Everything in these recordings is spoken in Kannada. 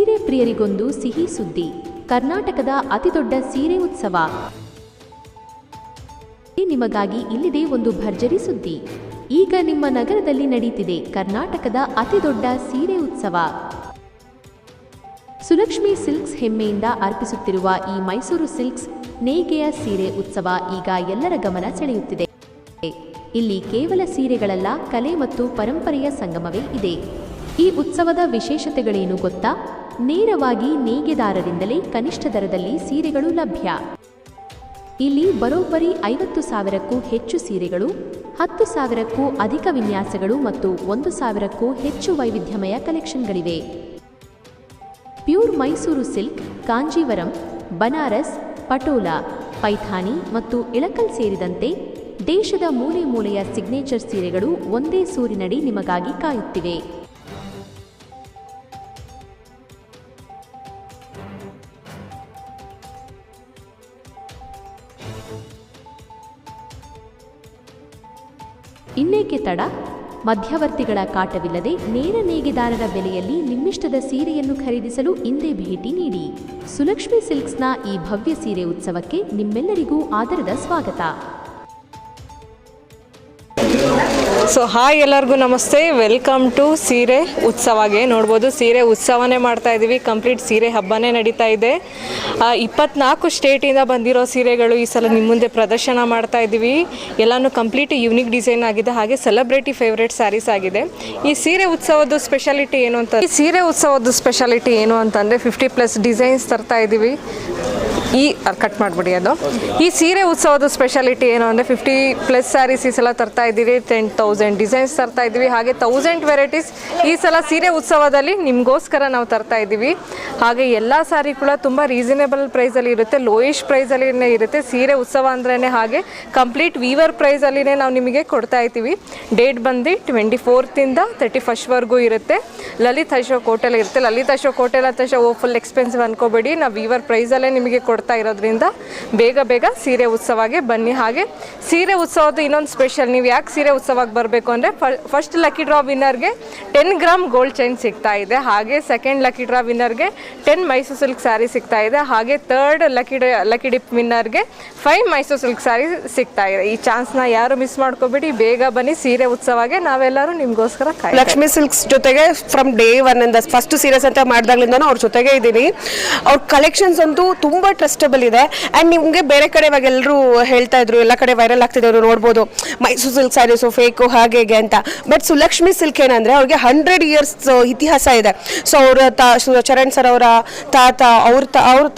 ಸೀರೆ ಪ್ರಿಯರಿಗೊಂದು ಸಿಹಿ ಸುದ್ದಿ. ಕರ್ನಾಟಕದ ಅತಿದೊಡ್ಡ ಸೀರೆ ಉತ್ಸವ. ನಿಮಗಾಗಿ ಇಲ್ಲಿದೆ ಒಂದು ಭರ್ಜರಿ ಸುದ್ದಿ. ಈಗ ನಿಮ್ಮ ನಗರದಲ್ಲಿ ನಡೆಯುತ್ತಿದೆ ಕರ್ನಾಟಕದ ಅತಿದೊಡ್ಡ ಸೀರೆ ಉತ್ಸವ. ಸುಲಕ್ಷ್ಮಿ ಸಿಲ್ಕ್ಸ್ ಹೆಮ್ಮೆಯಿಂದ ಅರ್ಪಿಸುತ್ತಿರುವ ಈ ಮೈಸೂರು ಸಿಲ್ಕ್ಸ್ ನೇಯ್ಗೆಯ ಸೀರೆ ಉತ್ಸವ ಈಗ ಎಲ್ಲರ ಗಮನ ಸೆಳೆಯುತ್ತಿದೆ. ಇಲ್ಲಿ ಕೇವಲ ಸೀರೆಗಳಲ್ಲ, ಕಲೆ ಮತ್ತು ಪರಂಪರೆಯ ಸಂಗಮವೇ ಇದೆ. ಈ ಉತ್ಸವದ ವಿಶೇಷತೆಗಳೇನು ಗೊತ್ತಾ? ನೇರವಾಗಿ ನೇಯ್ಗೆದಾರರಿಂದಲೇ ಕನಿಷ್ಠ ದರದಲ್ಲಿ ಸೀರೆಗಳು ಲಭ್ಯ. ಇಲ್ಲಿ ಬರೋಬ್ಬರಿ 50,000ಕ್ಕೂ ಹೆಚ್ಚು ಸೀರೆಗಳು, 10,000ಕ್ಕೂ ಅಧಿಕ ವಿನ್ಯಾಸಗಳು ಮತ್ತು 1,000ಕ್ಕೂ ಹೆಚ್ಚು ವೈವಿಧ್ಯಮಯ ಕಲೆಕ್ಷನ್ಗಳಿವೆ. ಪ್ಯೂರ್ ಮೈಸೂರು ಸಿಲ್ಕ್, ಕಾಂಜೀವರಂ, ಬನಾರಸ್, ಪಟೋಲಾ, ಪೈಥಾನಿ ಮತ್ತು ಇಳಕಲ್ ಸೇರಿದಂತೆ ದೇಶದ ಮೂಲೆ ಮೂಲೆಯ ಸಿಗ್ನೇಚರ್ ಸೀರೆಗಳು ಒಂದೇ ಸೂರಿನಡಿ ನಿಮಗಾಗಿ ಕಾಯುತ್ತಿವೆ. ಇನ್ನೇಕೆ ತಡ? ಮಧ್ಯವರ್ತಿಗಳ ಕಾಟವಿಲ್ಲದೆ ನೇರ ನೇಯ್ಗೆದಾರರ ಬೆಲೆಯಲ್ಲಿ ನಿಮ್ಮಿಷ್ಟದ ಸೀರೆಯನ್ನು ಖರೀದಿಸಲು ಇಂದೇ ಭೇಟಿ ನೀಡಿ. ಸುಲಕ್ಷ್ಮಿ ಸಿಲ್ಕ್ಸ್ನ ಈ ಭವ್ಯ ಸೀರೆ ಉತ್ಸವಕ್ಕೆ ನಿಮ್ಮೆಲ್ಲರಿಗೂ ಆದರದ ಸ್ವಾಗತ. ಸೊ ಹಾಯ್, ಎಲ್ಲರಿಗೂ ನಮಸ್ತೆ. ವೆಲ್ಕಮ್ ಟು ಸೀರೆ ಉತ್ಸವಗೆ. ನೋಡ್ಬೋದು, ಸೀರೆ ಉತ್ಸವನೇ ಮಾಡ್ತಾ ಇದ್ದೀವಿ. ಕಂಪ್ಲೀಟ್ ಸೀರೆ ಹಬ್ಬನೇ ನಡೀತಾ ಇದೆ. 24 ಸ್ಟೇಟಿಂದ ಬಂದಿರೋ ಸೀರೆಗಳು ಈ ಸಲ ನಿಮ್ಮ ಮುಂದೆ ಪ್ರದರ್ಶನ ಮಾಡ್ತಾ ಇದ್ದೀವಿ. ಎಲ್ಲನೂ ಕಂಪ್ಲೀಟ್ ಯೂನಿಕ್ ಡಿಸೈನ್ ಆಗಿದೆ, ಹಾಗೆ ಸೆಲೆಬ್ರಿಟಿ ಫೇವ್ರೇಟ್ ಸ್ಯಾರೀಸ್ ಆಗಿದೆ. ಈ ಸೀರೆ ಉತ್ಸವದ ಸ್ಪೆಷಾಲಿಟಿ ಏನು ಅಂತಂದರೆ 50+ ಡಿಸೈನ್ಸ್ ತರ್ತಾ ಇದ್ದೀವಿ. ಕಟ್ ಮಾಡಿಬಿಡಿ ಅದು. ಈ ಸೀರೆ ಉತ್ಸವದ ಸ್ಪೆಷಾಲಿಟಿ ಏನು ಅಂದರೆ 50+ ಸ್ಯಾರೀಸ್ ಈ ಸಲ ತರ್ತಾ ಇದ್ದೀವಿ. 10,000 ಡಿಸೈನ್ಸ್ ತರ್ತಾ ಇದ್ದೀವಿ. ಹಾಗೆ 1000 ವೆರೈಟೀಸ್ ಈ ಸಲ ಸೀರೆ ಉತ್ಸವದಲ್ಲಿ ನಿಮಗೋಸ್ಕರ ನಾವು ತರ್ತಾ ಇದ್ದೀವಿ. ಹಾಗೆ ಎಲ್ಲ ಸ್ಯಾರಿ ಕೂಡ ತುಂಬ ರೀಸನೇಬಲ್ ಪ್ರೈಸಲ್ಲಿ ಇರುತ್ತೆ, ಲೋಯೆಸ್ಟ್ ಪ್ರೈಸಲ್ಲಿನೇ ಇರುತ್ತೆ. ಸೀರೆ ಉತ್ಸವ ಅಂದ್ರೇ ಹಾಗೆ ಕಂಪ್ಲೀಟ್ ವೀವರ್ ಪ್ರೈಸಲ್ಲಿನೇ ನಾವು ನಿಮಗೆ ಕೊಡ್ತಾ ಇದ್ದೀವಿ. ಡೇಟ್ ಬಂದು 24ರಿಂದ 31st ಇರುತ್ತೆ. ಲಲಿತ್ ಅಶೋಕ್ ಹೋಟೆಲ್ ಇರುತ್ತೆ. ಲಲಿತ್ ಅಶೋಕ್ ಹೋಟೆಲ್ ಅಂತ ಫುಲ್ ಎಕ್ಸ್ಪೆನ್ಸಿವ್ ಅನ್ಕೋಬೇಡಿ, ನಾವು ವೀವರ್ ಪ್ರೈಸಲ್ಲೇ ನಿಮಗೆ ಕೊಡ್ತಾ ಇರೋದ್ರಿಂದ ಬೇಗ ಸೀರೆ ಉತ್ಸವಕ್ಕೆ ಬನ್ನಿ. ಹಾಗೆ ಸೀರೆ ಉತ್ಸವದ ಇನ್ನೊಂದು ಸ್ಪೆಷಲ್, ನೀವು ಯಾಕೆ ಸೀರೆ ಉತ್ಸವಕ್ಕೆ ಬರಬೇಕು ಅಂದರೆ ಫಸ್ಟ್ ಲಕ್ಕಿ ಡ್ರಾ ವಿನ್ನರ್ಗೆ 10 ಗ್ರಾಮ್ ಗೋಲ್ಡ್ ಚೈನ್ ಸಿಗ್ತಾ ಇದೆ. ಹಾಗೆ ಸೆಕೆಂಡ್ ಲಕ್ಕಿ ಡ್ರಾ ವಿನ್ನರ್ಗೆ 10 ಮೈಸೂರು ಸಿಲ್ಕ್ ಸ್ಯಾರಿ ಸಿಗ್ತಾ ಇದೆ. ಹಾಗೆ ಥರ್ಡ್ ಲಕ್ಕಿ ಡಿಪ್ ವಿನ್ನರ್ಗೆ 5 ಮೈಸೂರು ಸಿಲ್ಕ್ ಸ್ಯಾರಿ ಸಿಗ್ತಾ ಇದೆ. ಈ ಚಾನ್ಸ್ನ ಯಾರು ಮಿಸ್ ಮಾಡ್ಕೋಬೇಡಿ, ಬೇಗ ಬನ್ನಿ ಸೀರೆ ಉತ್ಸವಕ್ಕೆ. ನಾವೆಲ್ಲರೂ ನಿಮಗೋಸ್ಕರ ಲಕ್ಷ್ಮಿ ಸಿಲ್ಕ್ಸ್ ಜೊತೆಗೆ ಫ್ರಮ್ ಡೇ 1 ಇಂದ ಫಸ್ಟ್ ಸೀರೆಸ್ ಅಂತ ಮಾಡಿದಾಗ್ಲಿಂದ ಅವ್ರ ಜೊತೆಗೆ ಇದ್ದೀನಿ. ಅವ್ರ ಕಲೆಕ್ಷನ್ಸ್ ಅಂತೂ ತುಂಬ ಟ್ರಸ್ಟಬಲ್ ಇದೆ. ಆ್ಯಂಡ್ ನಿಮಗೆ ಬೇರೆ ಕಡೆ ಇವಾಗ ಎಲ್ಲರೂ ಹೇಳ್ತಾ ಇದ್ರು, ಎಲ್ಲ ಕಡೆ ವೈರಲ್ ಆಗ್ತಿದ್ರು ನೋಡ್ಬೋದು, ಮೈಸೂರು ಸಿಲ್ಕ್ ಸ್ಯಾರೀಸು ಫೇಕು ಹಾಗೆ ಅಂತ. ಬಟ್ ಸುಲಕ್ಷ್ಮಿ ಸಿಲ್ಕ್ ಏನಂದರೆ ಅವ್ರಿಗೆ 100 years ಇತಿಹಾಸ ಇದೆ. ಸೊ ಅವ್ರ ಚರಣ್ ಸರ್ ಅವರ ತಾತ, ಅವ್ರ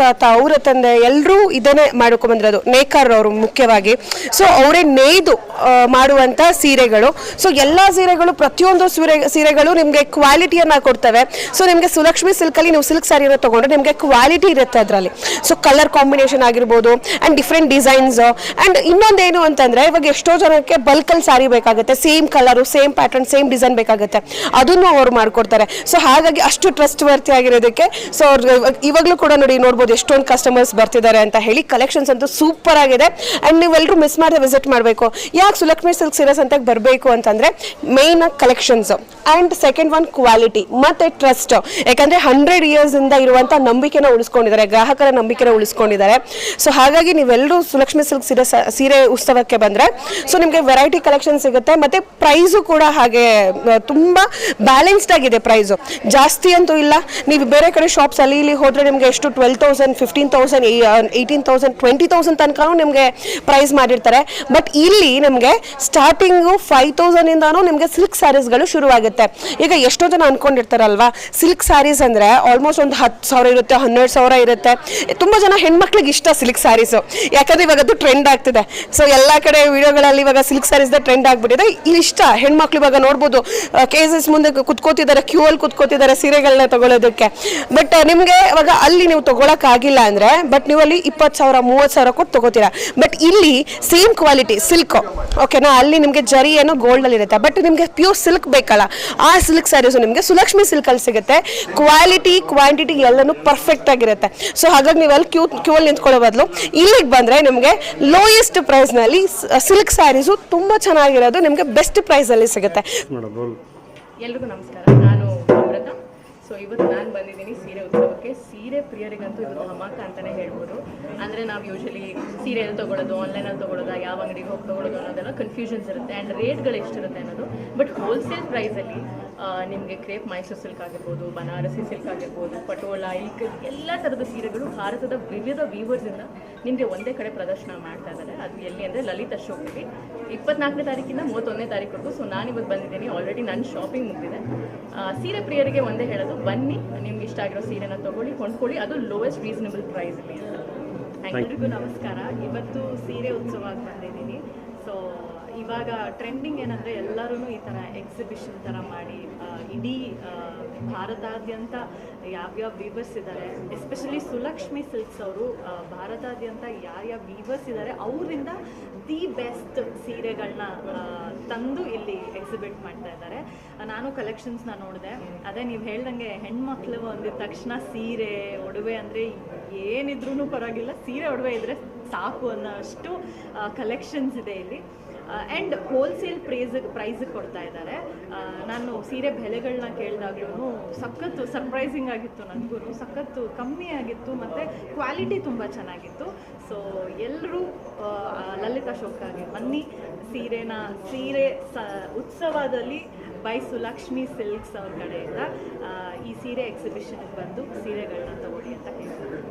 ತಾತ, ಅವರ ತಂದೆ ಎಲ್ಲರೂ ಇದನ್ನೇ ಮಾಡ್ಕೊಂಡ್ಬಂದಿರೋದು. ನೇಕಾರರು ಅವರು ಮುಖ್ಯವಾಗಿ. ಸೊ ಅವರೇ ನೇಯ್ದು ಮಾಡುವಂಥ ಸೀರೆಗಳು. ಸೊ ಎಲ್ಲ ಸೀರೆಗಳು, ಪ್ರತಿಯೊಂದು ಸೀರೆಗಳು ನಿಮಗೆ ಕ್ವಾಲಿಟಿಯನ್ನು ಕೊಡ್ತವೆ. ಸೊ ನಿಮಗೆ ಸುಲಕ್ಷ್ಮಿ ಸಿಲ್ಕಲ್ಲಿ ನೀವು ಸಿಲ್ಕ್ ಸ್ಯಾರಿನ ತೊಗೊಂಡ್ರೆ ನಿಮಗೆ ಕ್ವಾಲಿಟಿ ಇರುತ್ತೆ ಅದರಲ್ಲಿ. ಸೊ ಕಲರ್ ಕಾಂಬಿನೇಷನ್ ಆಗಿರ್ಬೋದು ಆ್ಯಂಡ್ ಡಿಫ್ರೆಂಟ್ ಡಿಸೈನ್ಸ್. ಆ್ಯಂಡ್ ಇನ್ನೊಂದೇನು ಅಂತಂದರೆ, ಇವಾಗ ಎಷ್ಟೋ ಜನಕ್ಕೆ ಬಲ್ಕಲ್ಲಿ ಸ್ಯಾರಿ ಬೇಕಾಗುತ್ತೆ, same colour, same pattern, same design ಬೇಕಾಗುತ್ತೆ, ಅದನ್ನು ಅವ್ರು ಮಾಡ್ಕೊಡ್ತಾರೆ. ಸೊ ಹಾಗಾಗಿ ಅಷ್ಟು ಟ್ರಸ್ಟ್ ವರ್ತಿ ಆಗಿರೋದಕ್ಕೆ ಸೊ ಇವಾಗಲೂ ಕೂಡ ನೋಡ್ಬೋದು ಎಷ್ಟೊಂದು ಕಸ್ಟಮರ್ಸ್ ಬರ್ತಿದ್ದಾರೆ ಅಂತ ಹೇಳಿ. ಕಲೆಕ್ಷನ್ಸ್ ಅಂತೂ ಸೂಪರ್ ಆಗಿದೆ. ಆ್ಯಂಡ್ ನೀವೆಲ್ಲರೂ ಮಿಸ್ ಮಾಡದೆ ವಿಸಿಟ್ ಮಾಡಬೇಕು. ಯಾಕೆ ಸುಲಕ್ಷ್ಮಿ ಸಿಲ್ಕ್ ಸೀರೆಸ್ ಅಂತ ಬರಬೇಕು ಅಂತಂದರೆ, main collections and second one quality ಮತ್ತು ಟ್ರಸ್ಟ್. ಯಾಕಂದರೆ 100 years ಇಂದ ಇರುವಂಥ ನಂಬಿಕೆನ ಉಳಿಸ್ಕೊಂಡಿದ್ದಾರೆ, ಗ್ರಾಹಕರ ನಂಬಿಕೆನ ಉಳಿಸ್ಕೊಂಡಿದ್ದಾರೆ. ಸೊ ಹಾಗಾಗಿ ನೀವೆಲ್ಲರೂ ಸುಲಕ್ಷ್ಮಿ ಸಿಲ್ಕ್ ಸೀರೆ ಉತ್ಸವಕ್ಕೆ ಬಂದರೆ ಸೊ ನಿಮಗೆ ವೆರೈಟಿ ಕಲೆಕ್ಷನ್ ಸಿಗುತ್ತೆ. ಮತ್ತು ಪ್ರೈಸು ಕೂಡ ಹಾಗೆ ತುಂಬ ಬ್ಯಾಲೆನ್ಸ್ಡ್ ಆಗಿದೆ. ಪ್ರೈಸು ಜಾಸ್ತಿ ಅಂತೂ ಇಲ್ಲ. ನೀವು ಬೇರೆ ಕಡೆ ಶಾಪ್ಸ್ ಅಲ್ಲಿ ಇಲ್ಲಿ ಹೋದರೆ ನಿಮಗೆ ಎಷ್ಟು 12,000, 15,000, 18,000, 20,000 ತನಕ ನಿಮಗೆ ಪ್ರೈಸ್ ಮಾಡಿರ್ತಾರೆ. ಬಟ್ ಇಲ್ಲಿ ನಿಮಗೆ ಸ್ಟಾರ್ಟಿಂಗು 5,000 ಇಂದಾನು ನಿಮಗೆ ಸಿಲ್ಕ್ ಸ್ಯಾರೀಸ್ಗಳು ಶುರುವಾಗುತ್ತೆ. ಈಗ ಎಷ್ಟೋ ಜನ ಅನ್ಕೊಂಡಿರ್ತಾರಲ್ವಾ, ಸಿಲ್ಕ್ ಸ್ಯಾರೀಸ್ ಅಂದರೆ ಆಲ್ಮೋಸ್ಟ್ ಒಂದು 10,000 ಇರುತ್ತೆ, 12,000 ಇರುತ್ತೆ. ತುಂಬ ಜನ ಹೆಣ್ಮಕ್ಳಿಗೆ ಇಷ್ಟ ಸಿಲ್ಕ್ ಸ್ಯಾರೀಸು, ಯಾಕಂದರೆ ಇವಾಗ ಅದು ಟ್ರೆಂಡ್ ಆಗ್ತಿದೆ. ಸೊ ಎಲ್ಲ ಕಡೆ ವಿಡಿಯೋಗಳಲ್ಲಿ ಇವಾಗ ಸಿಲ್ಕ್ ಸ್ಯಾರೀಸ್ದ ಟ್ರೆಂಡ್ ಆಗ್ಬಿಟ್ಟಿದೆ. ಇಷ್ಟ ಹೆಣ್ಮಕ್ಳು ಇವಾಗ ನೋಡ್ಬೋದು, ಕೇಸಸ್ ಮುಂದೆ ಕುತ್ಕೋತಿದ್ದಾರೆ, ಕ್ಯೂ ಅಲ್ಲಿ ಕುತ್ಕೋತಿದ್ದಾರೆ ಸೀರೆಗಳನ್ನ ತಗೊಳ್ಳೋದಕ್ಕೆ. ಬಟ್ ನಿಮಗೆ ಇವಾಗ ಅಲ್ಲಿ ನೀವು ತಗೊಳಕ್ಕಾಗಿಲ್ಲ ಅಂದರೆ, ಬಟ್ ನೀವು ಅಲ್ಲಿ 20,000, 30,000 ಕೊಟ್ಟು ತಗೋತೀರಾ. ಬಟ್ ಇಲ್ಲಿ ಸೇಮ್ ಕ್ವಾಲಿಟಿ ಸಿಲ್ಕ್, ಓಕೆನಾ, ಅಲ್ಲಿ ನಿಮಗೆ ಜರಿ ಏನೋ ಗೋಲ್ಡಲ್ಲಿ ಇರುತ್ತೆ. ಬಟ್ ನಿಮಗೆ ಪ್ಯೂರ್ ಸಿಲ್ಕ್ ಬೇಕಲ್ಲ, ಆ ಸಿಲ್ಕ್ ಸ್ಯಾರೀಸು ನಿಮಗೆ ಸುಲಕ್ಷ್ಮಿ ಸಿಲ್ಕಲ್ಲಿ ಸಿಗುತ್ತೆ. ಕ್ವಾಲಿಟಿ ಕ್ವಾಂಟಿಟಿ ಎಲ್ಲನೂ ಪರ್ಫೆಕ್ಟ್ ಆಗಿರುತ್ತೆ. ಸೊ ಹಾಗಾಗಿ ನೀವು ಅಲ್ಲಿ ಕ್ಯೂ ಅಲ್ಲಿ ನಿಂತ್ಕೊಳ್ಳೋ ಬದಲು ಇಲ್ಲಿಗೆ ಬಂದರೆ ನಿಮಗೆ ಲೋಯೆಸ್ಟ್ ಪ್ರೈಸ್ನಲ್ಲಿ ಸಿಲ್ಕ್ ಸ್ಯಾರೀಸು ತುಂಬ ಚೆನ್ನಾಗಿರೋದು ನಿಮಗೆ ಬೆಸ್ಟ್ ಪ್ರೈಸಲ್ಲಿ ಸಿಗುತ್ತೆ. ಎಲ್ರಿಗೂ ನಮಸ್ಕಾರ. ನಾನು ಅಮೃತ. ಸೊ ಇವತ್ತು ನಾನು ಬಂದಿದ್ದೀನಿ ಸೀರೆ ಉತ್ಸವಕ್ಕೆ. ಸೀರೆ ಪ್ರಿಯರಿಗಂತೂ ಇದು ಧಮಾಕ ಅಂತಲೇ ಹೇಳ್ಬೋದು. ಅಂದರೆ ನಾವು ಯೂಶಲಿ ಸೀರೆಯಲ್ಲಿ ತೊಗೊಳ್ಳೋದು, ಆನ್ಲೈನಲ್ಲಿ ತೊಗೊಳ್ಳೋದು, ಯಾವ ಅಂಗಡಿಗೆ ಹೋಗಿ ತೊಗೊಳ್ಳೋದು ಅನ್ನೋದೆಲ್ಲ ಕನ್ಫ್ಯೂಷನ್ಸ್ ಇರುತ್ತೆ. ಆ್ಯಂಡ್ ರೇಟ್ಗಳು ಎಷ್ಟಿರುತ್ತೆ ಅನ್ನೋದು. ಬಟ್ ಹೋಲ್ಸೇಲ್ ಪ್ರೈಸಲ್ಲಿ ನಿಮಗೆ ಕ್ರೇಪ್ ಮೈಸೂರು ಸಿಲ್ಕ್ ಆಗಿರ್ಬೋದು, ಬನಾರಸಿ ಸಿಲ್ಕ್ ಆಗಿರ್ಬೋದು, ಪಟೋಲಾ, ಇಲ್ಕ್ ಎಲ್ಲ ಥರದ ಸೀರೆಗಳು ಭಾರತದ ವಿವಿಧ ವೀವರ್ಸಿಂದ ನಿಮಗೆ ಒಂದೇ ಕಡೆ ಪ್ರದರ್ಶನ ಮಾಡ್ತಾ ಇದ್ದಾರೆ. ಅದು ಎಲ್ಲಿ ಅಂದರೆ ಲಲಿತ್ ಅಶೋಕ್ಗೆ 24ನೇ ತಾರೀಕಿಂದ 31ನೇ ತಾರೀಕುವರೆಗೂ. ಸೊ ನಾನಿವತ್ತು ಬಂದಿದ್ದೀನಿ. ಆಲ್ರೆಡಿ ನನ್ನ ಶಾಪಿಂಗ್ ಮುಗಿದಿದೆ. ಸೀರೆ ಪ್ರಿಯರಿಗೆ ಒಂದೇ ಹೇಳೋದು, ಬನ್ನಿ, ನಿಮ್ಗೆ ಇಷ್ಟ ಆಗಿರೋ ಸೀರೆನ ತೊಗೊಳ್ಳಿ, ಕೊಂಡ್ಕೊಳ್ಳಿ, ಅದು ಲೋವೆಸ್ಟ್ ರೀಸನಬಲ್ ಪ್ರೈಸಲ್ಲಿ ಅಂತ. ಎಲ್ರಿಗೂ ನಮಸ್ಕಾರ. ಇವತ್ತು ಸೀರೆ ಉತ್ಸವಕ್ಕೆ ಬಂದಿದ್ದೀನಿ. ಸೊ ಇವಾಗ ಟ್ರೆಂಡಿಂಗ್ ಏನಂದರೆ ಎಲ್ಲರೂ ಈ ಥರ ಎಕ್ಸಿಬಿಷನ್ ಥರ ಮಾಡಿ ಇಡೀ ಭಾರತಾದ್ಯಂತ ಯಾವ್ಯಾವ ವೀವರ್ಸ್ ಇದ್ದಾರೆ, ಎಸ್ಪೆಷಲಿ ಸುಲಕ್ಷ್ಮಿ ಸಿಲ್ಕ್ಸ್ ಅವರು ಭಾರತಾದ್ಯಂತ ಯಾರ್ಯಾವ ವೀವರ್ಸ್ ಇದ್ದಾರೆ ಅವರಿಂದ ದಿ ಬೆಸ್ಟ್ ಸೀರೆಗಳನ್ನ ತಂದು ಇಲ್ಲಿ ಎಕ್ಸಿಬಿಟ್ ಮಾಡ್ತಾ ಇದ್ದಾರೆ. ನಾನು ಕಲೆಕ್ಷನ್ಸ್ನ ನೋಡಿದೆ. ಅದೇ ನೀವು ಹೇಳ್ದಂಗೆ ಹೆಣ್ಮಕ್ಳು ಅಂದಿದ ತಕ್ಷಣ ಸೀರೆ ಒಡವೆ ಅಂದರೆ ಏನಿದ್ರೂ ಪರವಾಗಿಲ್ಲ, ಸೀರೆ ಒಡವೆ ಇದ್ದರೆ ಸಾಕು ಅನ್ನೋ ಅಷ್ಟು ಕಲೆಕ್ಷನ್ಸ್ ಇದೆ ಇಲ್ಲಿ. ಆ್ಯಂಡ್ ಹೋಲ್ಸೇಲ್ ಪ್ರೈಸಿಗೆ ಕೊಡ್ತಾ ಇದ್ದಾರೆ. ನಾನು ಸೀರೆ ಬೆಲೆಗಳನ್ನ ಕೇಳಿದಾಗ್ಲೂ ಸಖತ್ತು ಸರ್ಪ್ರೈಸಿಂಗ್ ಆಗಿತ್ತು. ನನಗೂ ಸಖತ್ತು ಕಮ್ಮಿ ಆಗಿತ್ತು ಮತ್ತು ಕ್ವಾಲಿಟಿ ತುಂಬ ಚೆನ್ನಾಗಿತ್ತು. ಸೊ ಎಲ್ಲರೂ ಲಲಿತ್ ಅಶೋಕ್ಗೆ ಬನ್ನಿ, ಸೀರೆ ಉತ್ಸವದಲ್ಲಿ ಬೈ ಸುಲಕ್ಷ್ಮಿ ಸಿಲ್ಕ್ಸ್ ಅವ್ರ ಕಡೆಯಿಂದ ಈ ಸೀರೆ ಎಕ್ಸಿಬಿಷನ್ಗೆ ಬಂದು ಸೀರೆಗಳನ್ನ ತಗೊಳ್ಳಿ ಅಂತ ಹೇಳ್ತೀನಿ.